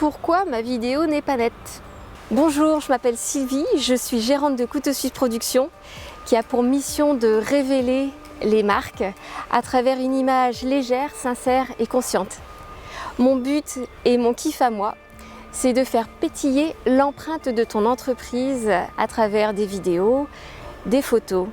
pourquoi ma vidéo n'est pas nette. Bonjour, je m'appelle Sylvie, je suis gérante de Couteau Suisse Production qui a pour mission de révéler les marques à travers une image légère, sincère et consciente. Mon but et mon kiff à moi, c'est de faire pétiller l'empreinte de ton entreprise à travers des vidéos, des photos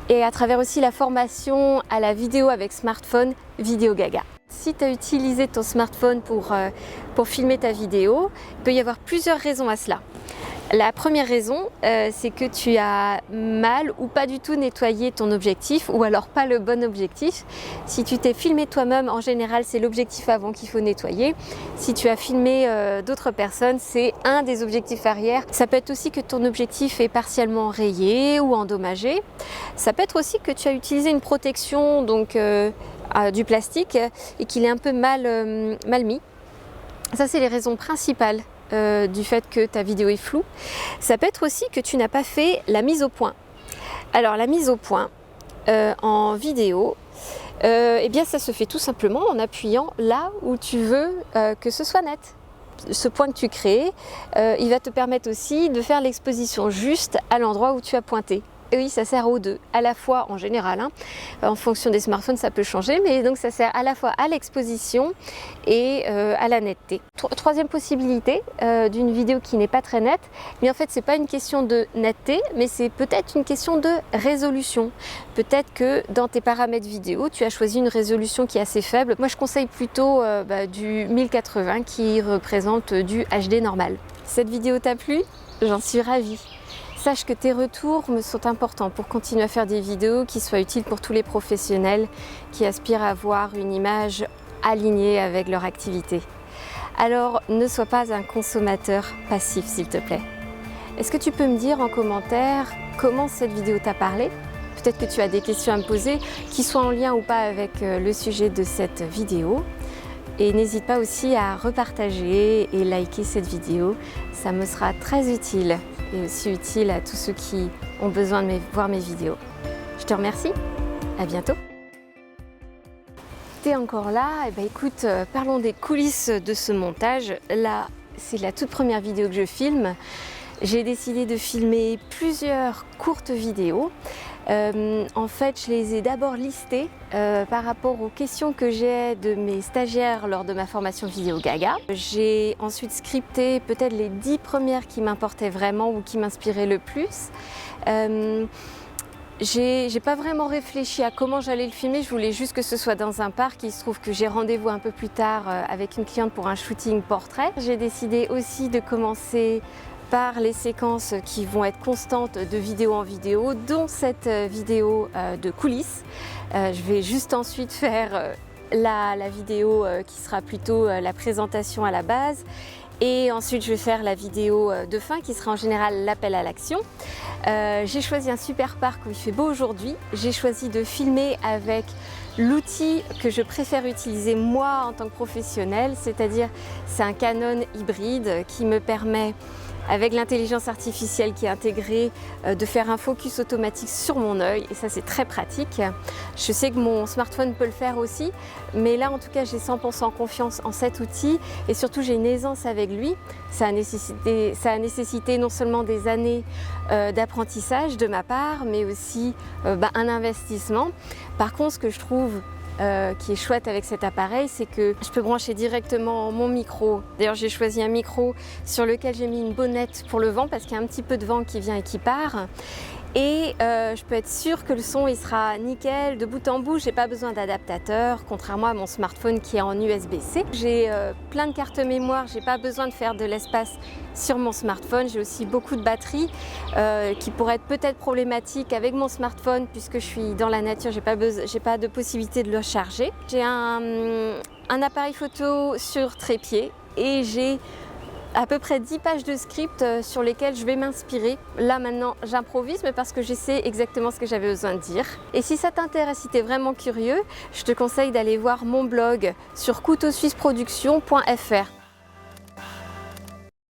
et à travers aussi la formation à la vidéo avec smartphone Vidéo Gaga. Si tu as utilisé ton smartphone pour filmer ta vidéo, il peut y avoir plusieurs raisons à cela. La première raison, c'est que tu as mal ou pas du tout nettoyé ton objectif, ou alors pas le bon objectif. Si tu t'es filmé toi-même, en général, c'est l'objectif avant qu'il faut nettoyer. Si tu as filmé d'autres personnes, c'est un des objectifs arrière. Ça peut être aussi que ton objectif est partiellement rayé ou endommagé. Ça peut être aussi que tu as utilisé une protection, donc du plastique, et qu'il est un peu mal mis. Ça, c'est les raisons principales du fait que ta vidéo est floue. Ça peut être aussi que tu n'as pas fait la mise au point. Alors la mise au point en vidéo, eh bien ça se fait tout simplement en appuyant là où tu veux que ce soit net. Ce point que tu crées, il va te permettre aussi de faire l'exposition juste à l'endroit où tu as pointé. Et oui, ça sert aux deux, à la fois en général, en fonction des smartphones ça peut changer, mais donc ça sert à la fois à l'exposition et à la netteté. Troisième possibilité d'une vidéo qui n'est pas très nette, mais en fait c'est pas une question de netteté, mais c'est peut-être une question de résolution. Peut-être que dans tes paramètres vidéo, tu as choisi une résolution qui est assez faible. Moi je conseille plutôt du 1080 qui représente du HD normal. Cette vidéo t'a plu? J'en suis ravie. Sache que tes retours me sont importants pour continuer à faire des vidéos qui soient utiles pour tous les professionnels qui aspirent à avoir une image alignée avec leur activité. Alors ne sois pas un consommateur passif s'il te plaît. Est-ce que tu peux me dire en commentaire comment cette vidéo t'a parlé? Peut-être que tu as des questions à me poser qui soient en lien ou pas avec le sujet de cette vidéo. Et n'hésite pas aussi à repartager et liker cette vidéo, ça me sera très utile et aussi utile à tous ceux qui ont besoin de voir mes vidéos. Je te remercie, à bientôt. T'es encore là? Eh ben écoute, parlons des coulisses de ce montage. Là, c'est la toute première vidéo que je filme. J'ai décidé de filmer plusieurs courtes vidéos. En fait, je les ai d'abord listées par rapport aux questions que j'ai de mes stagiaires lors de ma formation Vidéo Gaga. J'ai ensuite scripté peut-être les 10 premières qui m'importaient vraiment ou qui m'inspiraient le plus. J'ai pas vraiment réfléchi à comment j'allais le filmer, je voulais juste que ce soit dans un parc. Il se trouve que j'ai rendez-vous un peu plus tard avec une cliente pour un shooting portrait. J'ai décidé aussi de commencer par les séquences qui vont être constantes de vidéo en vidéo, dont cette vidéo de coulisses. Je vais juste ensuite faire la vidéo qui sera plutôt la présentation à la base. Et ensuite, je vais faire la vidéo de fin qui sera en général l'appel à l'action. J'ai choisi un super parc où il fait beau aujourd'hui. J'ai choisi de filmer avec l'outil que je préfère utiliser moi en tant que professionnelle, c'est-à-dire c'est un Canon hybride qui me permet, avec l'intelligence artificielle qui est intégrée, de faire un focus automatique sur mon œil, et ça c'est très pratique. Je sais que mon smartphone peut le faire aussi, mais là en tout cas j'ai 100% confiance en cet outil et surtout j'ai une aisance avec lui. Ça a nécessité non seulement des années d'apprentissage de ma part, mais aussi un investissement. Par contre, ce que je trouve qui est chouette avec cet appareil, c'est que je peux brancher directement mon micro. D'ailleurs, j'ai choisi un micro sur lequel j'ai mis une bonnette pour le vent parce qu'il y a un petit peu de vent qui vient et qui part. Et je peux être sûre que le son il sera nickel de bout en bout. J'ai pas besoin d'adaptateur, contrairement à mon smartphone qui est en USB-C. J'ai plein de cartes mémoire, j'ai pas besoin de faire de l'espace sur mon smartphone. J'ai aussi beaucoup de batterie qui pourraient être peut-être problématiques avec mon smartphone puisque je suis dans la nature, j'ai pas de possibilité de le charger. J'ai un appareil photo sur trépied et j'ai à peu près 10 pages de script sur lesquelles je vais m'inspirer. Là maintenant j'improvise mais parce que je sais exactement ce que j'avais besoin de dire. Et si ça t'intéresse, si tu es vraiment curieux, je te conseille d'aller voir mon blog sur couteausuisseproduction.fr.